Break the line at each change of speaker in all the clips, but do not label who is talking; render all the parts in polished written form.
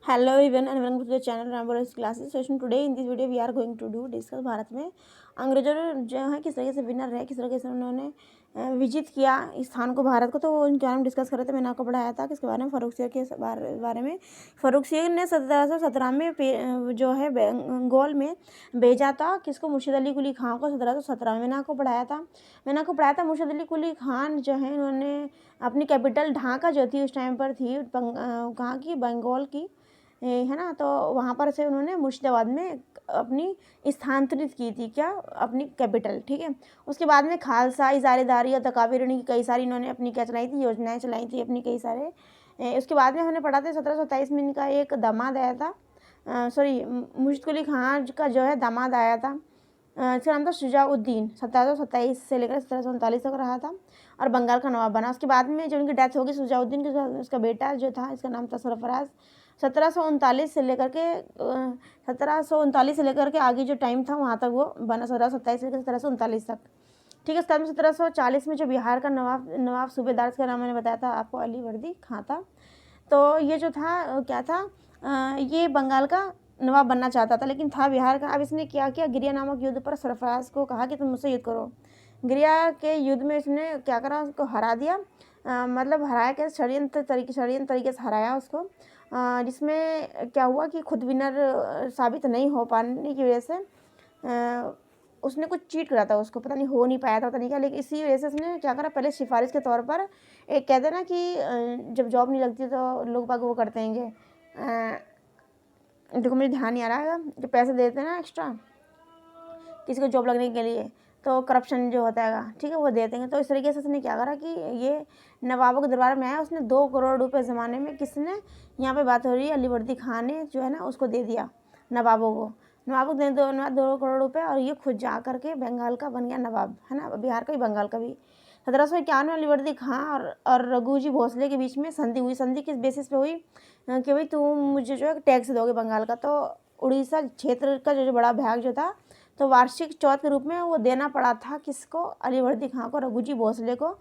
Hello everyone and welcome to the channel Rambo's classes session. Today in this video we are going to do discuss Bharat में अंग्रेजों ने जो है किस तरीके से विनर रहे, किस तरीके से उन्होंने विजित किया इस स्थान को भारत को, तो उनके बारे में डिस्कस कर रहे थे। मैंने आपको पढ़ाया था किसके बारे में, फ़र्रुखसियर के बारे में। फ़र्रुखसियर ने 1717 में जो है बंगाल में भेजा था किसको, मुर्शिद अली कुली खां को 1717 में। मैंने आपको पढ़ाया था मुर्शिद अली कुली खान जो है इन्होंने अपनी कैपिटल ढाका जो थी उस टाइम पर थी कहाँ की, बंगाल की है ना। तो वहाँ पर से उन्होंने मुर्शिदाबाद में अपनी स्थानांतरित की थी, क्या, अपनी कैपिटल, ठीक है। उसके बाद में खालसा, इजारेदारी और तकाविरणी की कई सारी इन्होंने अपनी क्या चलाई थी, योजनाएं चलाई थी अपनी कई सारे। उसके बाद में हमने पढ़ा था 1727 में इनका एक दामाद आया था, मुर्शिद कुली खां का जो है दामाद आया था, इसका नाम था शुजाउद्दीन। 1727 से लेकर 1739 तक रहा था और बंगाल का नवाब बना। उसके बाद में जब उनकी डेथ होगी शुजाउद्दीन के, उसका बेटा जो था इसका नाम था सरफराज। 1739 से लेकर के 1739 से लेकर के आगे जो टाइम था वहाँ तक वो बना, 1727 से लेकर 1739 तक, ठीक है। उसके बाद में 1740 में जो बिहार का नवाब सूबेदार, का नाम मैंने बताया था आपको, अलीवर्दी खां था। तो ये जो था क्या था, ये बंगाल का नवाब बनना चाहता था लेकिन था बिहार का। अब इसने क्या किया, गिरिया नामक युद्ध पर सरफराज को कहा कि तुम मुझसे युद्ध करो। गिरिया के युद्ध में इसने क्या करा, उसको हरा दिया, मतलब हराया क्या, षड्यंत्र तरीके से हराया उसको, जिसमें क्या हुआ कि खुद विनर साबित नहीं हो पाने की वजह से उसने कुछ चीट करा था, उसको पता नहीं हो नहीं पाया था, पता नहीं क्या, लेकिन इसी वजह से उसने क्या करा, पहले सिफारिश के तौर पर एक कहते हैं ना कि जब जॉब नहीं लगती तो लोग बाग वो करते हैं, देखो मुझे ध्यान नहीं आ रहा है, जो पैसे देते हैं ना एक्स्ट्रा किसी को जॉब लगने के लिए, तो करप्शन जो होता है, ठीक है, वो दे देंगे। तो इस तरीके से उसने क्या करा कि ये नवाबों के दरबार में आया, उसने 2 करोड़ रुपए ज़माने में, किसने, यहाँ पे बात हो रही है अलीवर्दी खां ने जो है ना उसको दे दिया, नवाबों को दे 2 करोड़ रुपए, और ये खुद जा करके बंगाल का बन गया नवाब, है ना, बिहार का भी बंगाल का भी। 1751 में अलीवर्दी खां और रघुजी भोसले के बीच में संधि हुई। संधि किस बेसिस पे हुई कि भाई तुम मुझे जो है टैक्स दोगे बंगाल का, तो उड़ीसा क्षेत्र का जो बड़ा भाग जो था, तो वार्षिक चौथ के रूप में वो देना पड़ा था किसको, अलीवर्दी खां को, रघुजी भोसले को।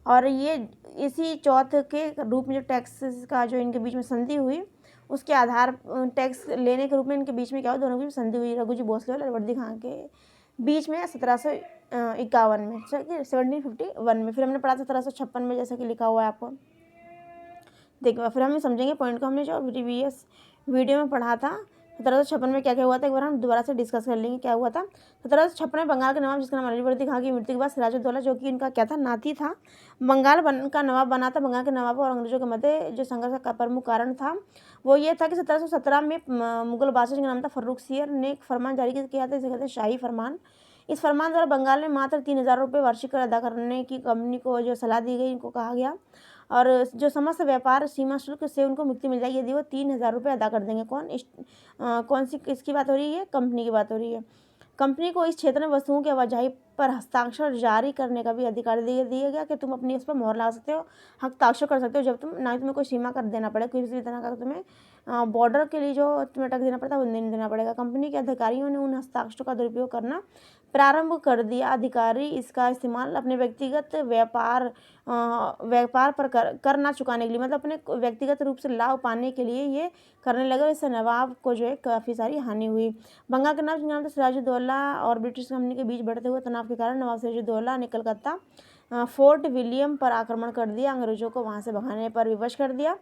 और ये इसी चौथ के रूप में जो टैक्स का जो इनके बीच में संधि हुई, उसके आधार टैक्स लेने के रूप में इनके बीच में क्या हुआ, दोनों के बीच संधि हुई रघुजी भोसले और अलीवर्दी खां के बीच में 1751 में, 1751 में। फिर हमने पढ़ा 1756 में, जैसा कि लिखा हुआ है आपको, देखिए फिर हम समझेंगे पॉइंट को, हमने जो प्रीवियस वीडियो में पढ़ा था 1756 में क्या क्या हुआ था, एक बार हम दोबारा से डिस्कस कर लेंगे क्या हुआ था। 1756 में बंगाल के नवाब जिसका नाम अलीवर्दी खां की मृत्यु के बाद सिराजुद्दौला, जो कि इनका क्या था, नाती था, बंगाल का नवाब बना था। बंगाल के नवाब और अंग्रेजों के मध्य जो संघर्ष का प्रमुख कारण था वो ये था कि 1717 में मुगल बादशाह जिसका नाम था फ़र्रुखसियर ने एक फरमान जारी किया था, इसे कहते हैं शाही फरमान। इस फरमान द्वारा बंगाल में मात्र 3000 रुपये वार्षिक कर अदा करने की कंपनी को जो सलाह दी गई, इनको कहा गया, और जो समस्त व्यापार सीमा शुल्क से उनको मुक्ति मिल जाएगी यदि वो 3000 रुपये अदा कर देंगे। कौन सी किसकी बात हो रही है, कंपनी की बात हो रही है। कंपनी को इस क्षेत्र में वस्तुओं की आवाजाही पर हस्ताक्षर जारी करने का भी अधिकार दिया गया कि तुम अपनी उस पर मोहर लगा सकते हो, हस्ताक्षर कर सकते हो, जब तुम ना तुम्हें कोई सीमा कर देना पड़े, किसी भी तरह का तुम्हें बॉर्डर के लिए जो तुम्हें टैक्स देना पड़ता है वो नहीं देना पड़ेगा। कंपनी के अधिकारियों ने उन हस्ताक्षरों का दुरुपयोग करना प्रारंभ कर दिया। अधिकारी इसका इस्तेमाल अपने व्यक्तिगत व्यापार पर कर ना चुकाने के लिए, मतलब अपने व्यक्तिगत रूप से लाभ पाने के लिए ये करने लगे। इससे नवाब को जो है काफ़ी सारी हानि हुई। बंगाल के नाम था सिराजुद्दौला और ब्रिटिश कंपनी के बीच बढ़ते हुए तनाव के कारण नवाब सिराजुद्दौला ने कलकत्ता फोर्ट विलियम पर आक्रमण कर दिया, अंग्रेजों को वहाँ से भगाने पर विवश कर दिया,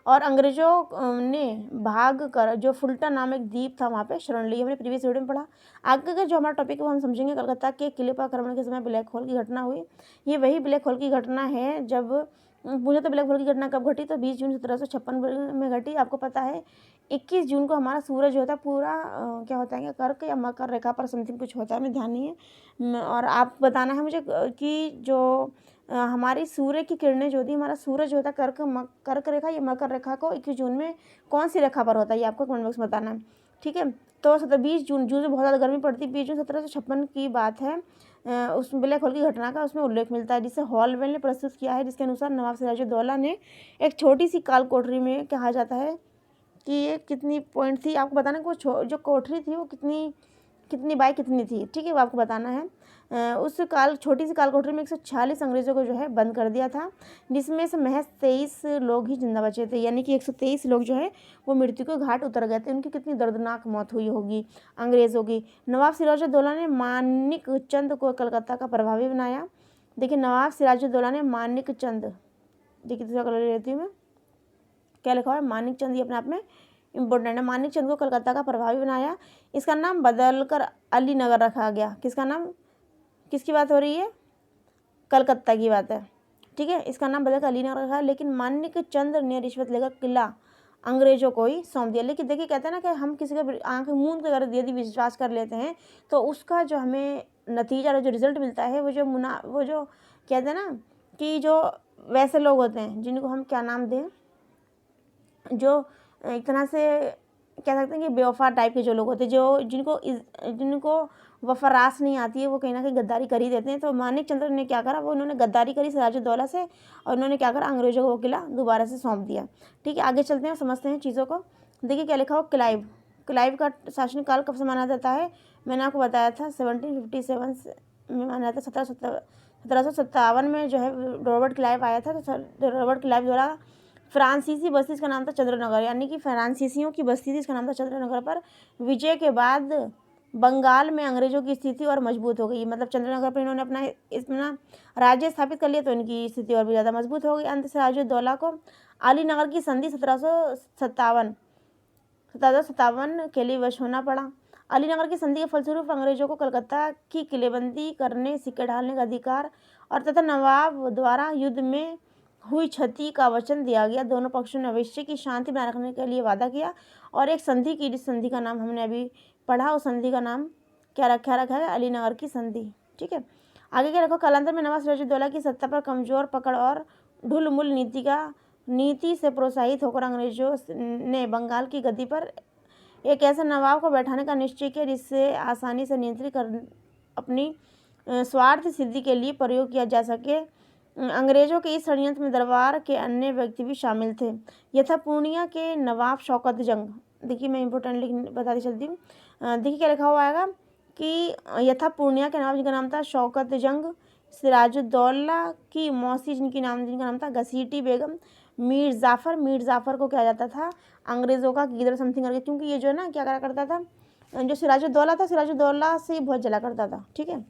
और अंग्रेजों ने भाग कर जो फुल्टन नाम एक द्वीप था वहाँ पे शरण ली। हमने प्रीवियस वीडियो में पढ़ा। आगे का जो हमारा टॉपिक है वो हम समझेंगे कलकत्ता के किले पर आक्रमण के समय ब्लैक होल की घटना हुई। ये वही ब्लैक होल की घटना है, जब मुझे तो ब्लैक होल की घटना कब घटी, तो 20 जून 1756 में घटी। आपको पता है 21 जून को हमारा सूरज होता है पूरा क्या होता है, कर्क या मकर रेखा पर समथिंग कुछ होता है, मुझे ध्यान नहीं है, और आप बताना है मुझे कि जो हमारी सूर्य की किरणें जो होती है, हमारा सूरज होता है कर्क रेखा या मकर रेखा को 21 जून में कौन सी रेखा पर होता है, ये आपको कमेंट बॉक्स में बताना है, ठीक है। तो 20 जून से बहुत ज़्यादा गर्मी पड़ती है, 20 जून 1756 की बात है, उस ब्लैक होल की घटना का उसमें उल्लेख मिलता है, जिसे हॉलवेल ने प्रस्तुत किया है, जिसके अनुसार नवाब सिराजुद्दौला ने एक छोटी सी काल कोठरी में, कहा जाता है कि ये कितनी पॉइंट थी, आपको बताना कि वो जो कोठरी थी वो कितनी कितनी बाई कितनी थी, ठीक है, वो आपको बताना है। उस छोटी सी काल कोठरी में 146 अंग्रेज़ों को जो है बंद कर दिया था, जिसमें से महज 23 लोग ही जिंदा बचे थे, यानी कि 123 लोग जो है वो मृत्यु के घाट उतर गए थे। उनकी कितनी दर्दनाक मौत हुई होगी अंग्रेज़ों की। नवाब सिराजुद्दौला ने मानिक चंद को कलकत्ता का प्रभावी बनाया। देखिए, नवाब सिराजुद्दौला ने मानिक चंद, देखिए दूसरा कलर लेती हूँ मैं, क्या लिखा हुआ है, मानिक चंद, ये अपने आप में इम्पोर्टेंट है। मानिक चंद को कलकत्ता का प्रभावी बनाया। इसका नाम बदलकर अली नगर रखा गया। किसका नाम, किसकी बात हो रही है, कलकत्ता की बात है, ठीक है। इसका नाम बदलकर अली नगर रखा है। लेकिन मानिक चंद ने रिश्वत लेकर किला अंग्रेजों को ही सौंप दिया। लेकिन देखिए, कहते हैं ना कि हम किसी का आंख मूंद कर अगर यदि विश्वास कर लेते हैं तो उसका जो हमें नतीजा और जो रिजल्ट मिलता है वो जो कहते हैं ना कि जो वैसे लोग होते हैं जिनको हम क्या नाम दें, जो एक तरह से कह सकते हैं कि बेवफा टाइप के जो लोग होते हैं, जिनको वफारास नहीं आती है, वो कहीं ना कहीं गद्दारी कर ही देते हैं। तो मानिक चंद्र ने क्या करा, वो उन्होंने गद्दारी करी सिराजुद्दौला से, और उन्होंने क्या करा, अंग्रेजों को वो किला दोबारा से सौंप दिया। ठीक है, आगे चलते हैं, समझते हैं चीज़ों को। देखिए क्या लिखा हो, क्लाइव का शासनकाल कब से माना जाता है, मैंने आपको बताया था 1757 में माना जाता है। 1757 में जो है रॉबर्ट क्लाइव आया था। तो रॉबर्ट क्लाइव द्वारा फ्रांसीसी बस्ती, इसका नाम था चंद्रनगर, यानी कि फ्रांसीसियों की बस्ती थी, इसका नाम था चंद्रनगर, पर विजय के बाद बंगाल में अंग्रेजों की स्थिति और मजबूत हो गई। मतलब चंद्रनगर पर इन्होंने अपना राज्य स्थापित कर लिया, तो इनकी स्थिति और भी ज़्यादा मजबूत हो गई। अंत सिराजुद्दौला को अली नगर की संधि 1757 के लिए वश होना पड़ा। अलीनगर की संधि के फलस्वरूप अंग्रेजों को कलकत्ता की किलेबंदी करने, सिक्के ढालने का अधिकार और तथा नवाब द्वारा युद्ध में हुई क्षति का वचन दिया गया। दोनों पक्षों ने भविष्य की शांति बनाए रखने के लिए वादा किया और एक संधि की, जिस संधि का नाम हमने अभी पढ़ा, उस संधि का नाम क्या रखा है, अलीनगर की संधि। ठीक है, आगे क्या रखो, कालांतर में नवाब सिराजुद्दौला की सत्ता पर कमजोर पकड़ और ढुलमुल नीति से प्रोत्साहित होकर अंग्रेजों ने बंगाल की गद्दी पर एक ऐसे नवाब को बैठाने का निश्चय किया जिससे आसानी से नियंत्रित कर अपनी स्वार्थ सिद्धि के लिए प्रयोग किया जा सके। अंग्रेजों के इस षड्यंत्र में दरबार के अन्य व्यक्ति भी शामिल थे, यथा पूर्णिया के नवाब शौकत जंग। देखिए मैं इंपॉर्टेंट लिख बताती चलती हूँ। देखिए क्या लिखा हुआ आएगा कि यथा पूर्णिया के नवाब जिनका नाम था शौकत जंग, सिराजुद्दौला की मौसी जिनका नाम था घसीटी बेगम, मीर जाफ़र को क्या जाता था, अंग्रेज़ों का गीदड़ समथिंग करके, क्योंकि ये जो है ना क्या करा करता था, जो सिराजुद्दौला से बहुत जला करता था। ठीक है,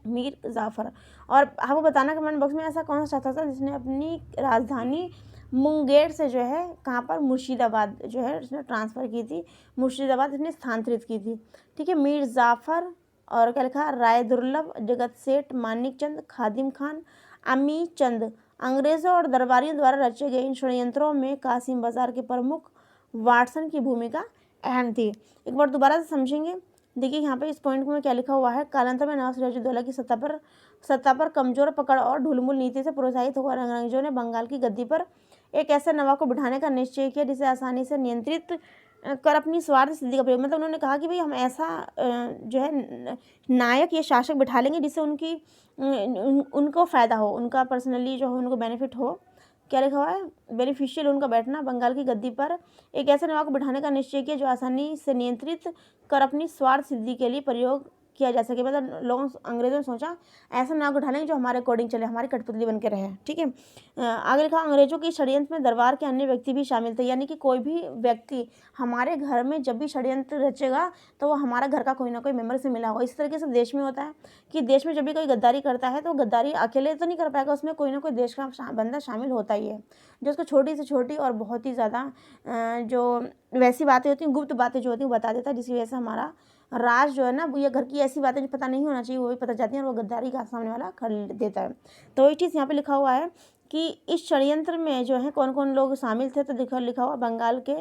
मीर जाफ़र। और आपको बताना कमेंट बॉक्स में ऐसा कौन सा शख्स था जिसने अपनी राजधानी मुंगेर से जो है कहाँ पर, मुर्शिदाबाद जो है उसने ट्रांसफ़र की थी, मुर्शिदाबाद इसने स्थानांतरित की थी। ठीक है, मीर जाफ़र और क्या लिखा, राय दुर्लभ, जगत सेठ, मानिक चंद, खादिम खान, अमी चंद। अंग्रेज़ों और दरबारियों द्वारा रचे गए इन षड्यंत्रों में कासिम बाजार के प्रमुख वाटसन की भूमिका अहम थी। एक बार दोबारा से समझेंगे। देखिए यहाँ पे इस पॉइंट में क्या लिखा हुआ है, कालांतर में नवाब सिराजुद्दौला की सत्ता पर कमजोर पकड़ और ढुलमुल नीति से प्रोत्साहित होकर अंग्रेजों ने बंगाल की गद्दी पर एक ऐसे नवाब को बिठाने का निश्चय किया जिसे आसानी से नियंत्रित कर अपनी स्वार्थ सिद्धि का प्रयोग, मतलब उन्होंने कहा कि भाई हम ऐसा जो है नायक या शासक बिठा लेंगे जिससे उनको फ़ायदा हो, उनका पर्सनली जो हो उनको बेनिफिट हो। क्या लिखा हुआ है, बेनिफिशियल उनका बैठना बंगाल की गद्दी पर एक ऐसे नवाब को बिठाने का निश्चय किया जो आसानी से नियंत्रित कर अपनी स्वार्थ सिद्धि के लिए प्रयोग किया जा सके। मतलब अंग्रेजों ने सोचा ऐसा नवाब को ढालेंगे जो हमारे अकॉर्डिंग चले, हमारी कठपुतली बन के रहे। ठीक है, आगे लिखा, अंग्रेजों की षड्यंत्र में दरबार के अन्य व्यक्ति भी शामिल थे, यानी कि कोई भी व्यक्ति हमारे घर में जब भी षड्यंत्र रचेगा तो वो हमारा घर का कोई ना कोई मेम्बर से मिला होगा। इस तरीके से देश में होता है कि देश में जब भी कोई गद्दारी करता है तो गद्दारी अकेले तो नहीं कर पाएगा, उसमें कोई ना कोई देश का बंदा शामिल होता ही है, जो उसको छोटी से छोटी और बहुत ही ज़्यादा जो वैसी बातें होती हैं, गुप्त बातें जो होती हैं, वो बता देता है, जिसकी वजह से हमारा राज जो है ना, ये घर की ऐसी बातें जो पता नहीं होना चाहिए वो भी पता जाती हैं और वो गद्दारी का सामने वाला कर देता है। तो वही चीज़ यहाँ पे लिखा हुआ है कि इस षड्यंत्र में जो है कौन कौन लोग शामिल थे, तो लिखा हुआ बंगाल के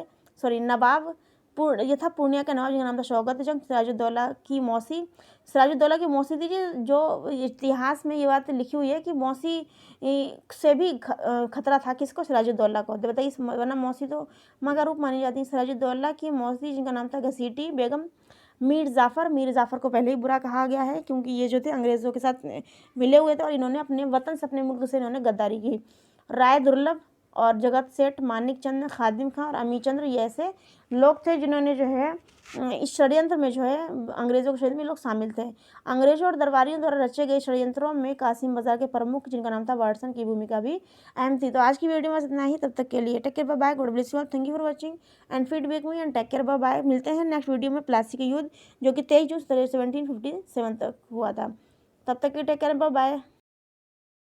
नवाब यथा पूर्णिया के नवाब जिनका नाम था शौकत जंग, सिराजुद्दौला की मौसी थी, जो इतिहास में ये बात लिखी हुई है कि मौसी से भी खतरा था किसको, सिराजुद्दौला को। तो बताइए, वरना मौसी तो माँ का रूप मानी जाती है। सिराजुद्दौला की मौसी जिनका नाम था घसीटी बेगम, मीर जाफ़र को पहले ही बुरा कहा गया है क्योंकि ये जो थे अंग्रेज़ों के साथ मिले हुए थे और इन्होंने अपने वतन से, अपने मुल्क से इन्होंने गद्दारी की। राय दुर्लभ और जगत सेठ, मानिक चंद, खादिम खां और अमी चंद्र, ये ऐसे लोग थे जिन्होंने जो है इस षड्यंत्र में जो है अंग्रेज़ों के षड्यंत्र में लोग शामिल थे। अंग्रेज़ों और दरबारियों द्वारा रचे गए षड्यंत्रों में कासिम बाजार के प्रमुख, जिनका नाम था वाटसन, की भूमिका भी अहम थी। तो आज की वीडियो में इतना ही। तब तक के लिए take care, bye bye, God bless you all, thank you for watching and feedback me and take care, bye bye. मिलते हैं नेक्स्ट वीडियो में प्लासी का युद्ध, जो कि 23 जून 1757 तक हुआ था। तब तक के टेक केयर, बाय बाय।